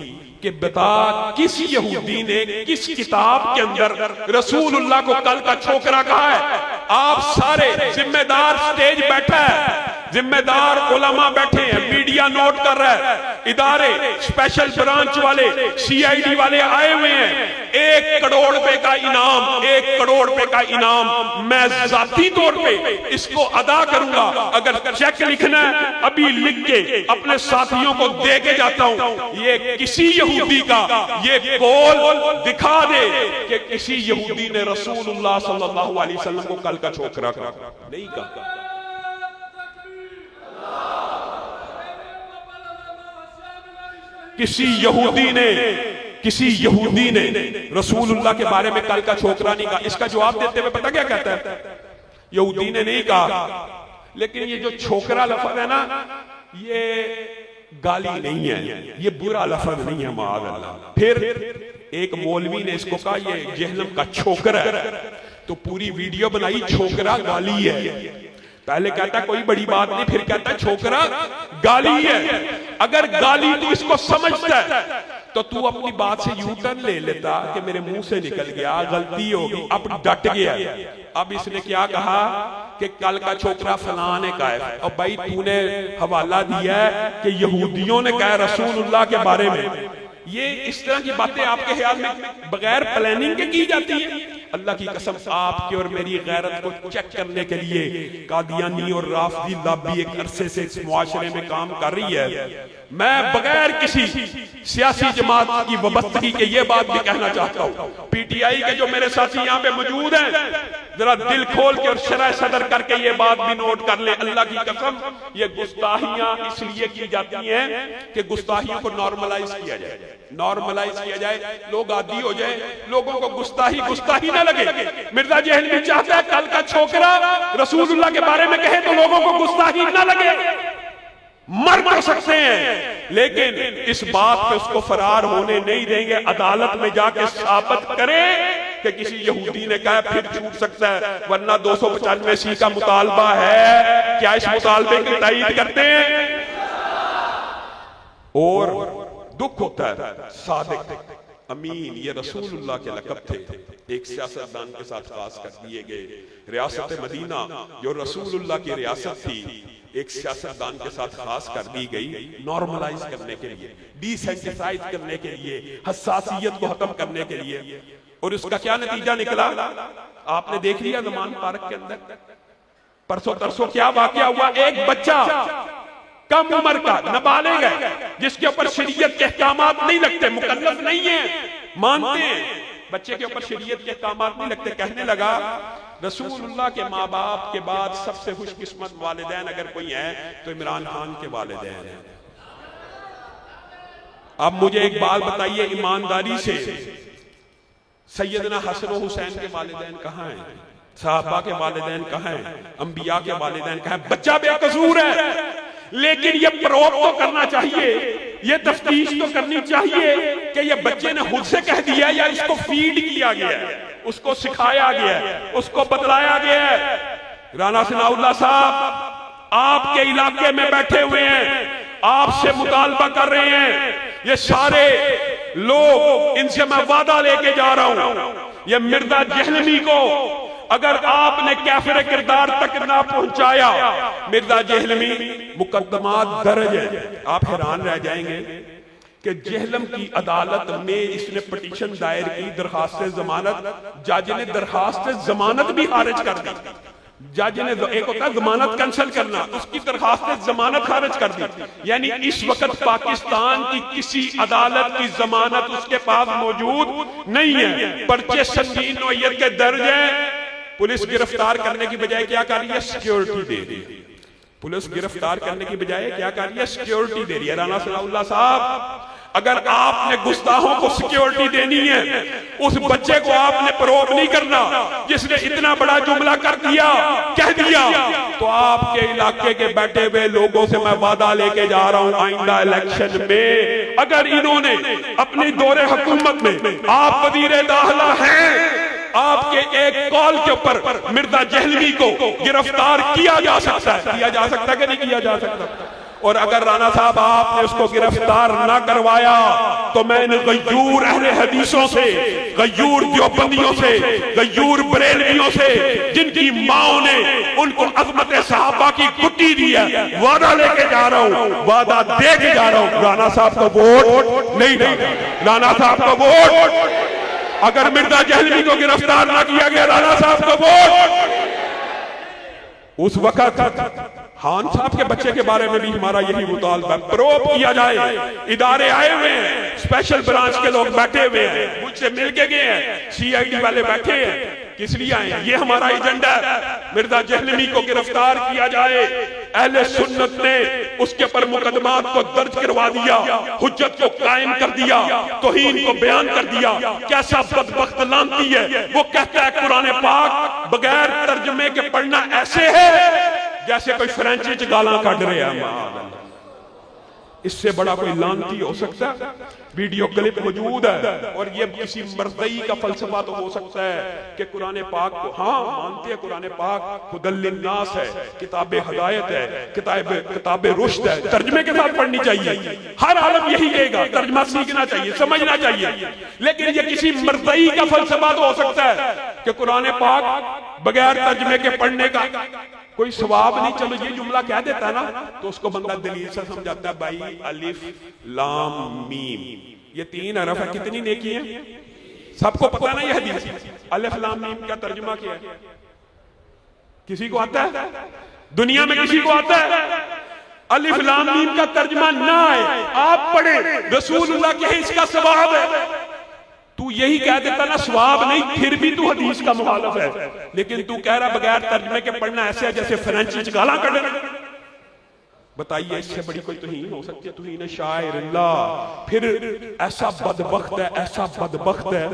कि बता किस यहूदी ने किस किताब के अंदर रसूलुल्लाह को कल का छोकरा कहा है? आप सारे जिम्मेदार स्टेज बैठा है, जिम्मेदार उलमा बैठे हैं, मीडिया नोट कर रहा है, इदारे स्पेशल ब्रांच वाले CID वाले आए हुए हैं। 1 करोड़ रुपए का इनाम, 1 करोड़ रुपए का इनाम मैं जाती तौर पे इसको अदा करूंगा। अगर चेक लिखना है अभी लिख के अपने साथियों को दे के जाता हूं। ये किसी यहूदी का ये कौल दिखा दे कि किसी यहूदी ने रसूलुल्लाह सल्लल्लाहु अलैहि वसल्लम को कल का छोकरा कहा, नहीं कहा। किसी यहूदी ने रसूलुल्लाह के बारे में कल का छोकरा नहीं कहा। इसका जवाब देते हुए पता क्या कहता है? यहूदी ने नहीं कहा, लेकिन ये जो छोकरा लफ्ज़ है ना, ये गाली नहीं है, ये बुरा लफ्ज़ नहीं है माअल्लाह। फिर एक मौलवी ने इसको कहा ये जहलम का छोकरा है, तो पूरी वीडियो बनाई छोकरा गाली है। पहले कहता कोई बड़ी बात नहीं, फिर कहता छोकरा गाली है। अगर गाली तू इसको समझता है तो तू अपनी बात से यू टर्न ले लेता कि मेरे मुंह से निकल गया, गलती होगी, अब डट गया। अब इसने क्या कहा कि कल का छोकरा फलां ने कहा है, और भाई तूने हवाला दिया है कि यहूदियों ने कहा रसूलुल्लाह के बारे में। ये इस तरह की बातें आपके ख्याल में बगैर प्लानिंग के की जाती है? अल्लाह की कसम, आपकी और मेरी गैरत को चेक करने के लिए कादियानी और राफदी लॉबी एक अरसे से इस मुआशरे में काम कर रही है। मैं बगैर किसी सियासी जमात की वबस्तगी के ये बात भी कहना चाहता हूँ, PTI के जो मेरे साथी यहाँ पे मौजूद हैं, जरा दिल खोल के और शरह सदर करके ये बात भी नोट कर ले। अल्लाह की कसम, ये गुस्ताहियां इसलिए की जाती हैं कि गुस्ताहियों को नॉर्मलाइज किया जाए, नॉर्मलाइज किया जाए, लोग आदी हो जाए, लोगों को गुस्ताही ना लगे। मिर्जा जहलवी चाहता है कल का छोकरा रसूलुल्लाह के बारे में कहे तो लोगों को गुस्ताही ना लगे। मर कर सकते हैं, लेकिन इस बात पे उसको फरार होने नहीं देंगे। अदालत में जाके साबित करे कि किसी यहूदी ने कहा, फिर छूट सकता है, वरना 295C का मुतालबा है। क्या इस मुतालबे की तायीद करते हैं? और दुख होता है, सादिक अमीन ये रसूलुल्लाह के लक़ब थे, एक सियासतदान के साथ खास कर दिए गए। रियासत मदीना जो रसूलुल्लाह की रियासत थी, एक सियासतदान के साथ खास कर दी गई नॉर्मलाइज करने के लिए, डिसेंसिटाइज करने के लिए, हसासियत को खत्म करने के लिए। और उसका क्या नतीजा निकला आपने देख लिया ज़मान पार्क के अंदर। परसों तरसों क्या वाकया हुआ, एक बच्चा कम उम्र का नाबालिग है, जिसके ऊपर शरीयत के अहकामात नहीं लगते, मुकल्लफ नहीं है, मानते हैं, बच्चे के ऊपर शरीयत के अहकामात नहीं लगते, कहने लगा रसूलुल्लाह के माँ बाप के बाद सबसे खुशकिस्मत वालिदैन अगर कोई है तो इमरान खान के वालिदैन हैं। अब मुझे एक बात बताइए ईमानदारी से, सैयदना हसन और हुसैन के वालिदैन कहाँ हैं? सहाबा के वालिदैन कहाँ हैं? अंबिया के वालिदैन कहाँ हैं? बच्चा बेकसूर है, लेकिन ये प्रोब तो करना चाहिए, ये तफ्तीश तो करनी चाहिए कि ये बच्चे ने खुद से कह दिया या इसको फीड किया गया है, उसको सिखाया गया है, उसको बतलाया गया है। राना सनाउल्लाह साहब आपके इलाके में बैठे हुए हैं, आपसे मुतालबा कर रहे हैं, ये सारे लोग, इनसे मैं वादा लेके जा रहा हूं, ये मिर्जा जहलवी को अगर आपने कैफिर किरदार तक ना पहुंचाया, मिर्जा जहलवी मुकद्दमात दर्ज है। आप हैरान रह जाएंगे कि जहलम की अदालत में इसने पिटीशन दायर की, दरखास्त जमानत, जज ने दरखास्त जमानत भी खारिज कर दी। जज ने, एक होता है जमानत कैंसिल करना, उसकी दरखास्त ने जमानत खारिज कर दी। यानी इस वक्त पाकिस्तान की किसी अदालत की जमानत उसके पास मौजूद नहीं है। पर्चे संगीन नौयत के दर्ज हैं। पुलिस गिरफ्तार करने की बजाय क्या कर रही है? सिक्योरिटी दे रही है। पुलिस गिरफ्तार करने की बजाय क्या कर रही है? सिक्योरिटी दे रही है। राना सनाउल्लाह साहब, अगर आपने गुस्ताखों को सिक्योरिटी देनी है, उस बच्चे को आपने प्रोब नहीं करना जिसने इतना बड़ा जुमला कर दिया, कह दिया, तो आपके इलाके के बैठे हुए लोगों से मैं वादा लेके जा रहा हूं, आइंदा इलेक्शन में अगर इन्होंने अपनी दौरे हुकूमत में, आप वजीर दाखिला हैं, आपके एक कॉल के ऊपर मिर्जा जहलवी को गिरफ्तार किया जा सकता है। किया जा सकता है कि नहीं किया जा सकता? और अगर राना साहब आपने उसको गिरफ्तार ना करवाया तो मैं इन गयूर अहले हदीसों से, गयूर देवबंदियों से, गयूर बरेलवियों से, जिनकी माओ ने उनको अजमत सहाबा की कुट्टी दी है, वादा लेके जा रहा हूं, वादा दे के जा रहा हूं, राना साहब का वोट नहीं देगा। राना साहब का वोट, अगर मिर्जा जहलवी को गिरफ्तार ना किया गया, राना साहब का वोट। उस वक्त खान साहब के बच्चे के बारे में भी हमारा यही मुतालबा, प्रोब किया जाए। इदारे आए हुए हैं, स्पेशल ब्रांच के लोग बैठे हुए हैं, मुझसे मिल के गए हैं, CID वाले बैठे हैं, किस लिए आए हैं? ये हमारा एजेंडा है। मिर्जा जहलवी को गिरफ्तार किया जाए। अहले सुन्नत ने उसके ऊपर मुकदमात को दर्ज करवा दिया, हुज्जत को कायम कर दिया, तौहीन को बयान कर दिया। कैसा बदबख्त लानती है, वो कहता है कुरान पाक बगैर तर्जमे के पढ़ना ऐसे है जैसे कोई फ्रेंची च गालां कढ़ रहा है। इससे बड़ा कोई लानती हो सकता है? वीडियो क्लिप मौजूद है। और ये किसी मर्दई का फलसफा तो हो सकता है कि कुरान पाक को, हाँ मानते हैं कुरान पाक हुदल लिन्नास है, किताब हिदायत है, किताब रुश्द है, तर्जमे के साथ पढ़नी चाहिए। हर आलम यही कहेगा, तर्जमा सीखना चाहिए, समझना चाहिए। लेकिन ये किसी मर्दई का फलसफा तो हो सकता है कि कुरान पाक बगैर तर्जमे के पढ़ने का कोई सवाब नहीं। चलो ये जुमला कह देता है ना, तो उसको बंदा दलील से समझाता है, भाई अलिफ लाम मीम ये 3 हरफ है, कितनी नेकी है? सबको पता ना ये हदीस। अलिफ लाम मीम का तर्जुमा क्या है? किसी को आता है? दुनिया में किसी को आता है? अलिफ लाम मीम का तर्जुमा ना आए, आप पढ़े, रसूलुल्लाह के इसका सवाब है। तू यही कह देता ना सवाब नहीं, फिर भी तू हदीस का मुखालिफ है। लेकिन तू कह रहा बगैर तर्जमे के पढ़ना ऐसे है जैसे फ्रेंची च गालां कढ़ रहे। बताइए इससे बड़ी कोई तौहीन हो सकती है? तौहीन शायर अल्लाह। फिर ऐसा बदबख्त है, ऐसा बदबख्त है,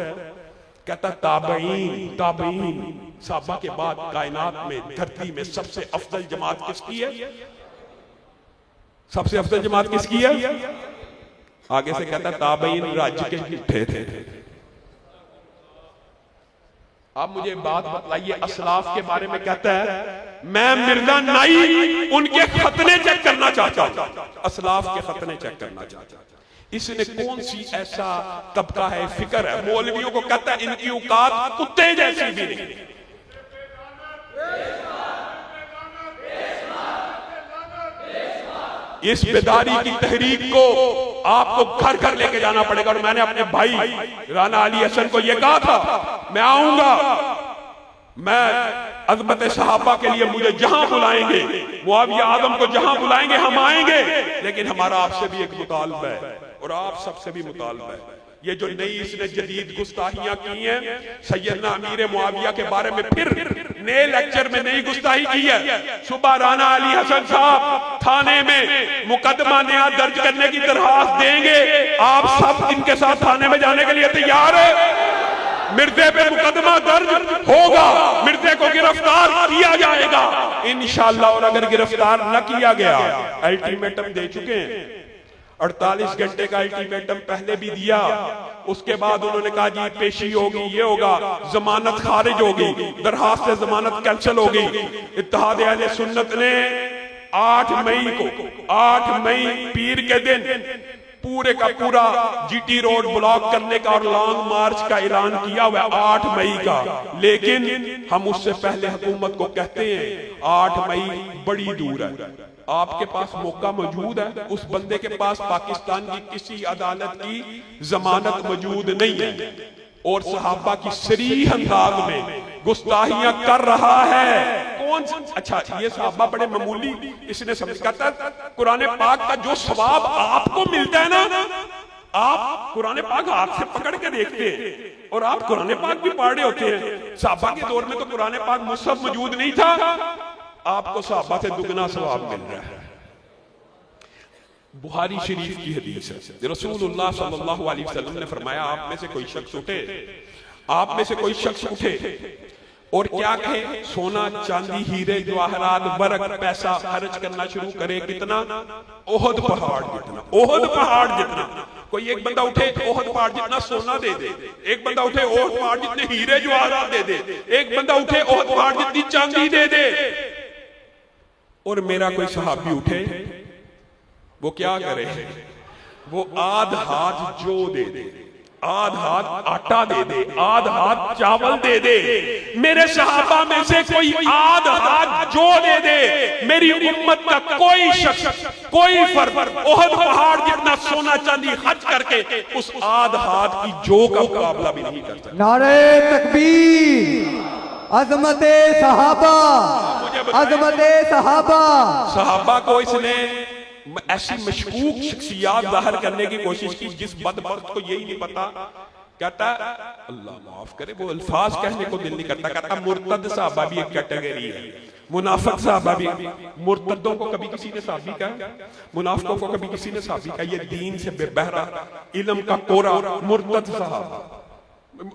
कहता ताबईन साहबा के बाद कायनात में, धरती में सबसे अफजल जमात किसकी है? सबसे अफजल जमात किसकी है? आगे से कहता ताबईन राज्य के झूठे थे। आप मुझे बात बतलाइए, असलाफ के बारे में कहता है मैं मिर्जा नाई उनके खतने चेक करना चाहता हूं, असलाफ के खतने चेक करना चाहता हूं। इसने कौन सी ऐसा तबका है, फिक्र है? मौलवियों को कहता है इनकी औकात कुत्ते जैसी भी नहीं। इस बेदारी की तहरीक को आपको घर घर लेके जाना पड़ेगा। और मैंने अपने भाई राना अली हसन को यह कहा था, मैं आऊंगा, मैं अज़मत सहाबा के लिए मुझे जहां बुलाएंगे, मुआविया आज़म को जहां बुलाएंगे हम आएंगे। लेकिन हमारा आपसे भी एक मुतालबा है और आप सबसे भी मुतालबा है। ये जो नई इसने जदीद गुस्ताखियां की हैं, सैयदना अमीर मुआविया के बारे में फिर नए लेक्चर में नई गुस्ताखी की है। सुबह राना अली हसन साहब थाने में मुकदमा नया दर्ज करने की दरखास्त देंगे, आप सब इनके साथ थाने में जाने के लिए तैयार है? मिर्जे पे मुकदमा दर्ज होगा, मिर्जे को गिरफ्तार किया जाएगा इंशाअल्लाह। और अगर गिरफ्तार न किया गया, अल्टीमेटम दे चुके हैं, 48 घंटे का अल्टीमेटम पहले भी दिया, उसके बाद उन्होंने कहा जी पेशी होगी, ये होगा, जमानत खारिज होगी, दरखास्त से जमानत कैंसिल होगी। इत्तेहाद अहले सुन्नत ने 8 मई पीर के दिन पूरे का पूरा GT रोड ब्लॉक करने का और लॉन्ग मार्च का ऐलान किया हुआ 8 मई का। लेकिन हम उससे पहले हुकूमत को कहते हैं 8 मई बड़ी दूर है, आपके पास मौका मौजूद है। उस बंदे के पास पाकिस्तान की किसी अदालत की जमानत मौजूद नहीं है और सहाबा की सरीह अंदाज में गुस्ताहियां कर रहा है। कौन सा? अच्छा, ये सहाबा बड़े मामूली, इसने समझ कहता कुरान पाक का जो सवाब आपको मिलता है ना, आप कुरान पाक हाथ से पकड़ के देखते हैं और आप कुरान पाक भी पढ़ रहे होते हैं। सहाबा के दौर में तो कुरान पाक मुसहफ मौजूद नहीं था, आपको सहाबा से दुगना सवाब मिल रहा है। बुखारी शरीफ की हदीस है, रसूलुल्लाह सल्लल्लाहु अलैहि वसल्लम ने फरमाया, आप में से कोई शख्स उठे और क्या कहे, सोना चांदी हीरे जवाहरात वरक पैसा खर्च करना शुरू करे। कितना? ओहद पहाड़ जितना। ओहद पहाड़ जितना। कोई एक बंदा उठे ओहद पहाड़ जितना सोना दे दे, एक बंदा उठे ओहद पहाड़ जितने हीरे जवाहरात दे दे, एक बंदा उठे ओहद पहाड़ जितनी चांदी दे दे। और मेरा कोई सहाबी उठे, वो क्या करे, वो आध हाथ जौ दे दे, आध हाथ आटा दे दे, आध हाथ चावल दे दे। मेरे सहाबा में से कोई आध हाथ जौ दे दे, मेरी उम्मत का कोई शख्स, कोई फर्द ओहद पहाड़ जितना सोना चांदी खर्च करके उस आध हाथ की जौ का मुकाबला भी नहीं कर सकता। नारे तकबीर, अजमते सहाबा, अजमते सहाबा। सहाबा को इसने ऐसी मशकूक शख्सियात जाहिर करने की कोशिश की जिस बदबख्त को यही नहीं पता, कहता अल्लाह माफ करे, वो अल्फाज कहने को दिल नहीं करता, कहता मुर्तद सहाबा भी एक कैटेगरी है, मुनाफिक सहाबा भी। मुर्तदों को कभी किसी ने सहाबी कहा, मुनाफिकों को कभी किसी ने सहाबी कहा? ये दीन से बेबहरा, इल्म का कोरा मुर्तद सहाबा।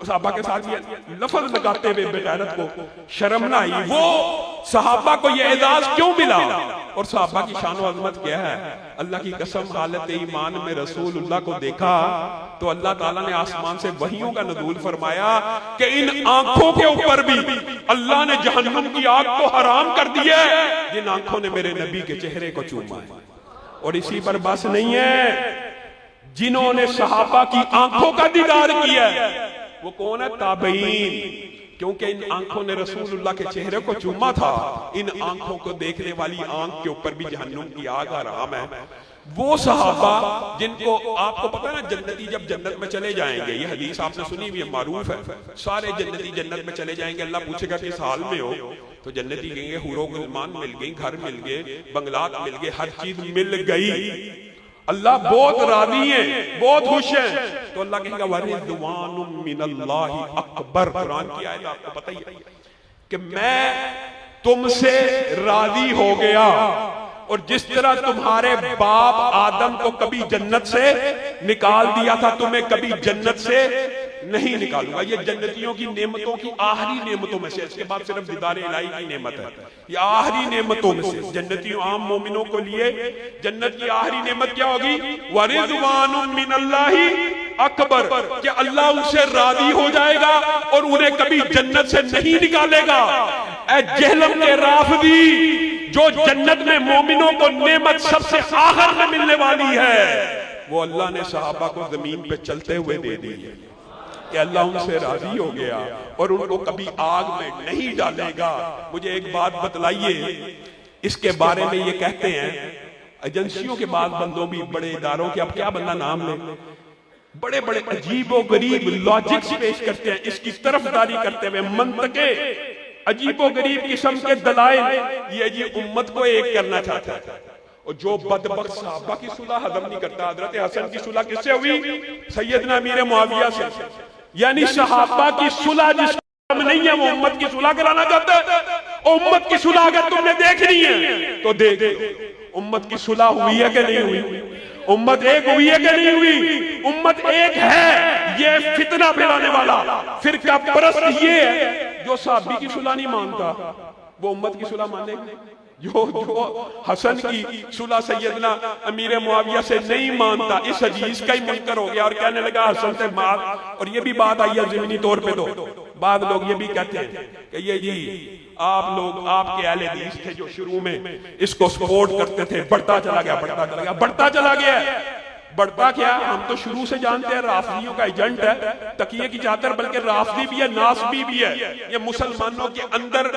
सहाबा के साथ ये लफ्ज लगाते हुए बेगैरत को शर्म ना आई। वो सहाबा को ये एजाज क्यों मिला और सहाबा की शान व अजमत क्या है? अल्लाह की कसम, हालत ईमान में रसूलुल्लाह को देखा तो अल्लाह ताला ने आसमान से वहियों का नज़ूल फरमाया कि इन आंखों के ऊपर भी अल्लाह ने जहन्नम की आग को हराम कर दिया है जिन आंखों ने मेरे नबी के चेहरे को चूमा है। और इसी पर बस नहीं है, जिन्होंने सहाबा की आंखों का दीदार किया वो कौन है? ताबईन। क्योंकि इन आंखों ने रसूलुल्लाह के चेहरे को चूमा था, इन आंखों को देखने वाली आंख के ऊपर भी जहन्नुम की आग हराम है। वो सहाबा जिनको आपको पता है ना, जन्नती जब जन्नत में चले जाएंगे, ये हदीस आपने सुनी हुई है, मारूफ है, सारे जन्नती जन्नत में चले जाएंगे। अल्लाह पूछेगा किस हाल में हो, तो जन्नती कहेंगे हुरो गुलमान मिल गई, घर मिल गए, बंगलात मिल गए, हर चीज मिल गई। अल्लाह बहुत राजी है, बहुत खुश है। तो अल्लाह कहेगा वरिदवानुम मिनल्लाहि अकबर। कुरान की आयत आपको पता ही है कि मैं तुमसे राजी हो गया, और जिस तरह तुम्हारे बाप आदम को कभी जन्नत से निकाल दिया था, तुम्हें कभी जन्नत से नहीं निकालूंगा। ये जन्नतियों की नेमतों की आखिरी नेमतों में से, इसके बाद सिर्फ दीदार इलाही की नेमत है, ये आखिरी नेमतों में से। जन्नतियों आम मोमिनों को लिए जन्नत की आखिरी नेमत क्या होगी? वरिदवानुम मिनल्लाहि अकबर, कि अल्लाह उनसे राजी हो जाएगा और उन्हें कभी जन्नत से नहीं निकालेगा। ऐ जहलम के राफदी, जो जन्नत में मोमिनों को नेमत सबसे आखिर में मिलने वाली है, वो अल्लाह ने सहाबा को जमीन पे चलते हुए दे दी है कि अल्लाह उनसे राजी हो गया और उनको कभी आग में नहीं डालेगा। मुझे एक बात बतलाइए, इसके बारे में ये कहते हैं एजेंसियों के बाद बंदों भी, बड़े इदारों के, अब क्या बंदा नाम ले, बड़े बड़े अजीबो गरीब लॉजिक्स पेश करते हैं, इसकी तरफदारी करते हुए मंतके अजीबो गरीब किस्म के दलाइल, ये जी उम्मत को एक करना चाहता है। और जो बदबख्त सहाबा की सुलह हजम नहीं करता, हजरत हसन की सुलह किससे हुई? सैयदना अमीर मुआविया से। यानी सहाबा की सुलह जिसका नहीं है वो उम्मत की सुलह कराना चाहता है। उम्मत की सुलह अगर तुमने देखनी है तो देख लो, उम्मत की सुलह हुई है कि नहीं हुई? उम्मत एक हुई है कि नहीं हुई? उम्मत एक है। ये फितना फैलाने वाला फिरका परस्त ये है जो सहाबी की सुलह नहीं मानता, वो उम्मत की सुलह मानेगा। जो हसन की सुलह सैयदना अमीर मुआविया से नहीं मानता, इस हदीस का ही मुनकर हो गया और कहने लगा हसन से मार। और ये भी बात आई है ज़मीनी तौर पे, तो बाद लोग ये भी कहते हैं कि ये जी आप लोग, आपके अहले हदीस थे जो शुरू में इसको सपोर्ट करते थे, बढ़ता चला गया, बढ़ता चला गया, बढ़ता चला गया। बढ़ता क्या? हम तो शुरू से जानते हैं राफियों का एजेंट है, तकिए की चादर, बल्कि राफी भी है, नासबी भी है। ये मुसलमानों के अंदर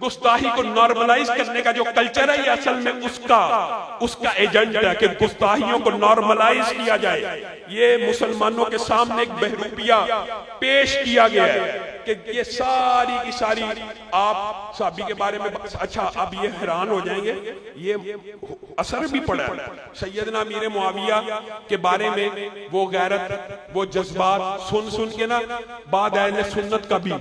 गुस्ताही को नॉर्मलाइज करने का जो कल्चर है, ये असल में उसका एजेंट है कि गुस्ताहियों को नॉर्मलाइज किया जाए। ये मुसलमानों के सामने एक बहरूपिया पेश किया गया है। कि ये सारी की सारी आप साहबी के बारे में। अच्छा, अब ये हैरान हो जाएंगे, ये असर भी पड़ा है सैयदना अमीर मुआविया के बारे में। वो गैरत, वो जज्बात सुन सुन के ना बाद अहले सुन्नत का भी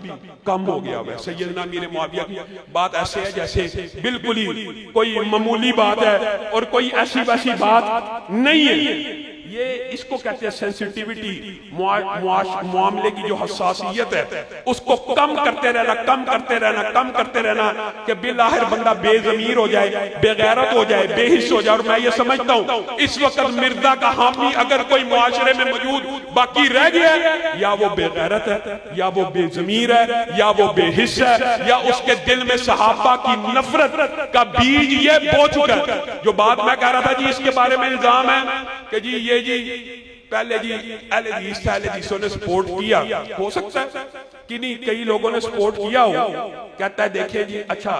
कम हो गया है। सैयदना अमीर मुआविया की बात ऐसे है जैसे बिल्कुल ही कोई मामूली बात है और कोई ऐसी वैसी बात नहीं है। ये इसको कहते हैं सेंसिटिविटी, मामले की जो हसासियत है उसको कम करते रहना, कम करते रहना, कम करते रहना कि बिलाहिर बंदा बेजमीर हो जाए, बेगैरत हो जाए, बेहिस हो जाए। और मैं ये समझता हूँ इस वक्त मिर्जा का हामी अगर कोई मुआशरे में मौजूद बाकी रह गया है, या वो बेगैरत है, या वो बेजमीर है, या वो बेहिस है, या उसके दिल में सहाबा की नफरत का बीज ये बो चुका है। जो बात मैं कह रहा था जी, इसके बारे में इल्जाम है कि जी ये जी पहले जी अहले हदीसों ने सपोर्ट किया, हो सकता है कि नहीं कई लोगों ने सपोर्ट किया हो। कहता है देखें जी, अच्छा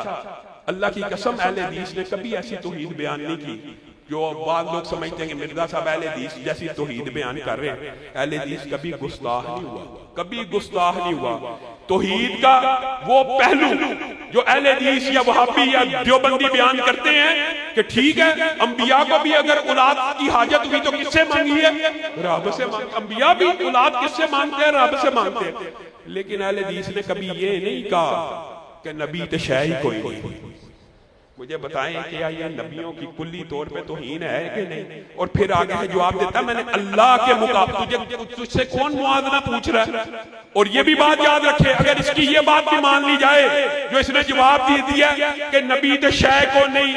अल्लाह की कसम अहले हदीस ने कभी ऐसी तौहीद बयान नहीं की जो बाद लोग समझते हैं कि मिर्जा साहब अहले हदीस जैसी तौहीद बयान कर रहे हैं। अहले हदीस कभी गुस्ताख नहीं हुआ, कभी गुस्ताख नहीं हुआ। तौहीद का वो पहलू जो अहले हदीस या वहाबी या देवबंदी बयान करते हैं कि ठीक है, अंबिया को भी अगर औलाद की हाजत हुई तो किससे मांगी है? रब से मांगी। अंबिया भी औलाद किससे मांगते हैं? रब से मांगते हैं। लेकिन अहले हदीस ने कभी ये नहीं कहा कि नबी तो शै ही कोई नहीं। मुझे बताएं कि ये नबियों की कुल्ली तौर पे तौहीन है कि नहीं? और फिर आगे है जवाब देता, मैंने अल्लाह के मुकाबले तुझसे कौन मुआवजा पूछ रहा है? और ये भी बात याद रखे, अगर इसकी ये बात भी मान ली जाए जो इसने जवाब दे दिया कि नबी तो शै को नहीं,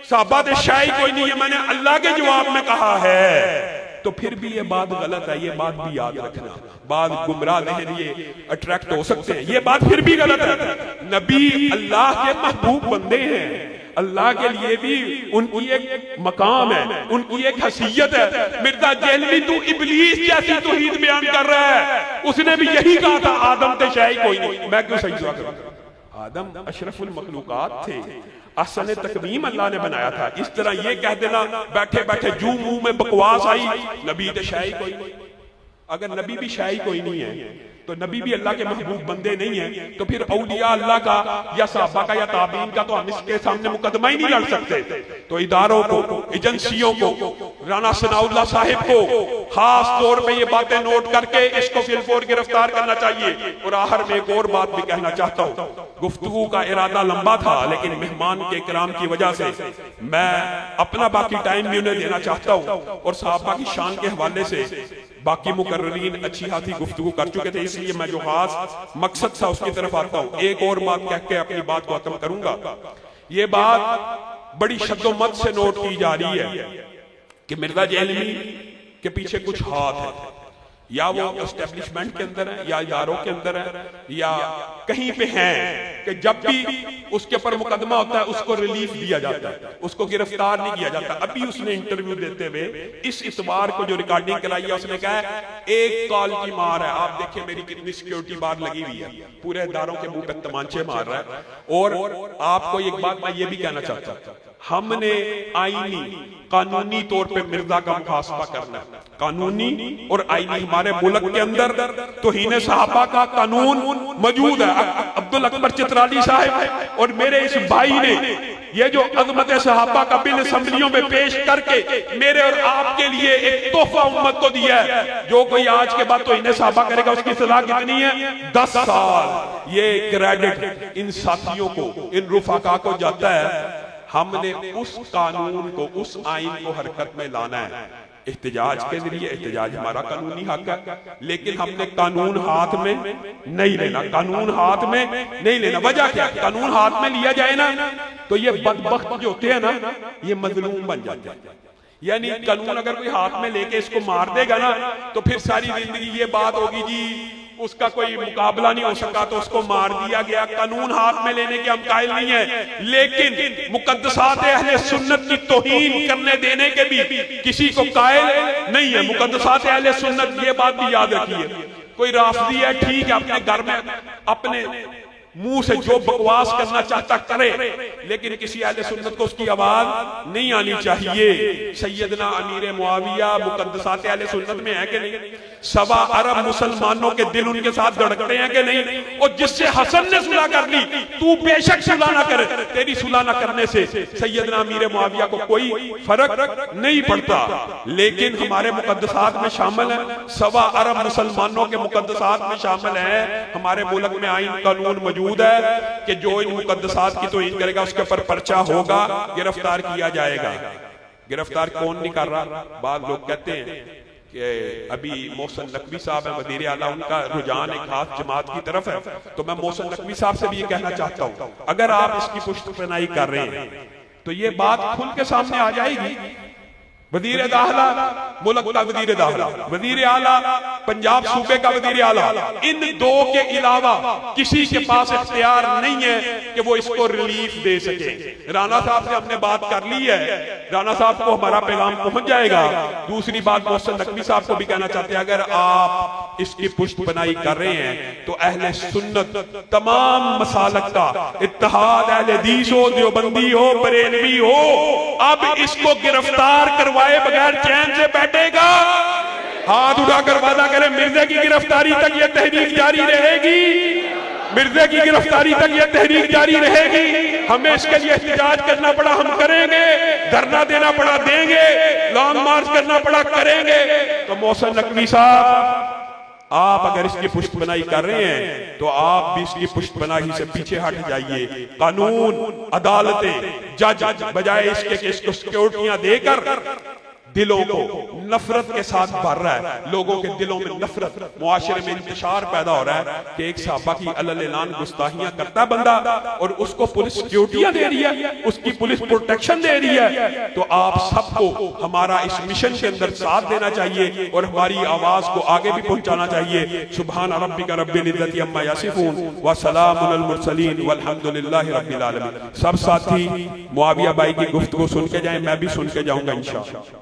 साहबा तो शै कोई नहीं है, मैंने अल्लाह के जवाब में कहा है, तो फिर भी ये बात गलत है। ये बात भी याद रखना, बात गुमराह नहीं, ये अट्रैक्ट हो सकते हैं, ये बात फिर भी गलत है। नबी अल्लाह के महबूब बंदे हैं, अल्लाह के लिए भी उनकी एक मकाम है, उनकी एक हैसियत है। मिर्जा जेहलवी तू इब्लीस जैसी तौहीद बयान कर रहा है, उसने भी यही कहा था आदम ते शै कोई नहीं। मैं क्यों सही जवाब करूं? आदम अशरफुल मखलूकात थे, अहसन तकवीम अल्लाह ने बनाया था। इस तरह ये कह देना बैठे बैठे जू मुंह में बकवास आई, नबी तो शै कोई नहीं। अगर नबी भी शै कोई नहीं है तो नबी भी अल्लाह के महबूब बंदे नहीं है, तो फिर औलिया अल्लाह का या साहबा का या ताबीन का तो हम इसके सामने मुकदमा ही नहीं लड़ सकते। तो इदारों को, एजेंसियों को, राना सनाउल्लाह साहिब को खास तौर पे ये बातें नोट करके इसको फिलफोर गिरफ्तार करना चाहिए। और आखिर में एक और बात भी कहना चाहता हूँ, गुफ्तगू का इरादा लंबा था लेकिन मेहमान के इकराम की वजह से मैं अपना बाकी टाइम भी उन्हें देना चाहता हूँ। और साहबा की शान के हवाले से बाकी मुकर्ररीन अच्छी खासी गुफ्तगू कर चुके थे, इसलिए मैं जो खास मकसद था उसकी तरफ आता हूँ। एक और बात कह के अपनी बात को खत्म करूंगा। ये बात बड़ी शद्दोमत से नोट की जा रही है कि मिर्जा जेहलवी के पीछे कुछ हाथ है, या वो एस्टेब्लिशमेंट के अंदर है, या इदारों के अंदर है, या कहीं पे हैं कि जब भी उसके ऊपर मुकदमा होता है उसको रिलीफ दिया जाता है, उसको गिरफ्तार नहीं किया जाता। अभी उसने इंटरव्यू देते हुए इस इतवार को जो रिकॉर्डिंग कराई है उसने कहा एक कॉल की मार है, आप देखिए मेरी कितनी सिक्योरिटी बार लगी हुई है, पूरे इदारों के मुंह पे तमांचे मार रहा है। और आपको एक बात मैं ये भी कहना चाहता हूं, हमने आईनी कानूनी तौर पे मिर्जा का मुहासबा करना है, कानूनी और आईनी। हमारे मुल्क के अंदर तौहीन सहाबा का कानून मौजूद है। अब्दुल अकबर चित्राली साहब और मेरे इस भाई ने ये जो अज़मत सहाबा का बिल असेंबलियों में पेश करके मेरे और आपके लिए एक तोहफा उम्मत को दिया है। जो कोई आज के बाद तौहीन सहाबा करेगा उसकी सजा कितनी है? 10 साल। ये क्रेडिट इन साथियों को, इन रुफाका को जाता है। हमने उस कानून को, उस आइन को हरकत में लाना है एहतजाज के जरिए। एहतजाज हमारा कानूनी हक है, लेकिन हमने कानून हाथ में नहीं लेना, कानून हाथ में नहीं लेना। वजह क्या? कानून हाथ में लिया जाए ना तो ये बदबख्त जो होते हैं ना, ये मजलूम बन जाते हैं। यानी कानून अगर कोई हाथ में लेके इसको मार देगा ना तो फिर सारी जिंदगी ये बात होगी जी उसका कोई मुकाबला नहीं हो सका तो उसको मार दिया गया। कानून हाथ में लेने के हम कायल नहीं है, लेकिन मुकद्दसात अहले सुन्नत की तौहीन करने देने के भी किसी को कायल नहीं है। मुकद्दसात अहले सुन्नत, ये बात भी याद रखिए। कोई राफदी है, ठीक है, अपने घर में अपने मुंह से जो बकवास करना चाहता करे, लेकिन किसी अहले सुन्नत को उसकी आवाज नहीं आनी चाहिए। सैयदना अमीर मुआविया मुकद्दसात अहले सुन्नत में है कि नहीं? 1.25 अरब मुसलमानों के दिल उनके साथ धड़कते हैं कि नहीं? और जिससे हसन ने सुलह कर ली, तू बेशक सुलह ना करे, तेरी सुलह ना करने से सैयदना अमीर मुआविया को कोई फर्क नहीं पड़ता। लेकिन हमारे मुकद्दसात में शामिल है, 1.25 अरब मुसलमानों के मुकद्दसात में शामिल है। हमारे मुल्क में आईन कानून मौजूद है कि जो इन मुकद्दसात की तौहीन करेगा उसके ऊपर पर्चा होगा, गिरफ्तार किया जाएगा। गिरफ्तार कौन नहीं कर रहा? बाद लोग कहते हैं कि अभी मोहसिन नकवी साहब है वजीर आला, उनका रुझान एक खास जमात की तरफ है। तो मैं मोहसिन नकवी साहब से भी ये कहना चाहता हूं, अगर आप इसकी पुष्टपनाही कर रहे हैं तो ये बात खुल के सामने आ जाएगी। वजीर दाखिला मुल्क का वजीर दाखिला, वजीर आला पंजाब सूबे का वजीर आला, इन दो के अलावा किसी के पास इख्तियार नहीं है कि वो इसको रिलीफ दे सके। राणा साहब से हमने बात कर ली है, राणा साहब को हमारा पैगाम पहुंच जाएगा। दूसरी बात मोहसिन नकवी साहब को भी कहना चाहते हैं, अगर आप इसकी पुष्टपनाही कर रहे हैं तो अहले सुन्नत तमाम मसालक का इत्तेहाद, अहले हदीस हो, देवबंदी हो, बरेलवी हो, अब इसको गिरफ्तार करवाए बगैर चैन से बैठेगा। हाथ उठाकर वादा करें, मिर्जे की गिरफ्तारी तक यह तहरीक जारी रहेगी, मिर्जे की गिरफ्तारी तक यह तहरीक जारी रहेगी। हमें इसके लिए एहतजाज करना पड़ा हम करेंगे, धरना देना पड़ा देंगे, लॉन्ग मार्च करना पड़ा करेंगे। तो मोहसिन नकवी साहब, आप अगर इसकी पुष्टपनाही कर रहे हैं तो आप भी इसकी पुष्टपनाही से पीछे हट जाइए। कानून, अदालतें, जज बजाय इसके कि इसको सिक्योरिटियां देकर दिलों को नफरत के साथ भर रहा है, लोगों के दिलों में नफरत, मुआशरे में इंतशार पैदा हो रहा है कि एक सहाबा की अलल-ए-लान गुस्ताखियां करता बंदा और उसको पुलिस सिक्योरिटियां दे रही है, उसकी पुलिस प्रोटेक्शन दे रही है। तो आप सबको हमारा इस मिशन के अंदर साथ देना चाहिए और हमारी आवाज को आगे भी पहुंचाना चाहिए। सुभान रब्बिका रब्बिल इज्जति अम्मा यसिफून व सलामुन अलल मुरसलीन वल्हम्दुलिल्लाहि रब्बिल आलमीन। सब साथी मुआविया भाई की गुफ्तगू सुन के जाएं, मैं भी सुन के जाऊंगा इंशाअल्लाह।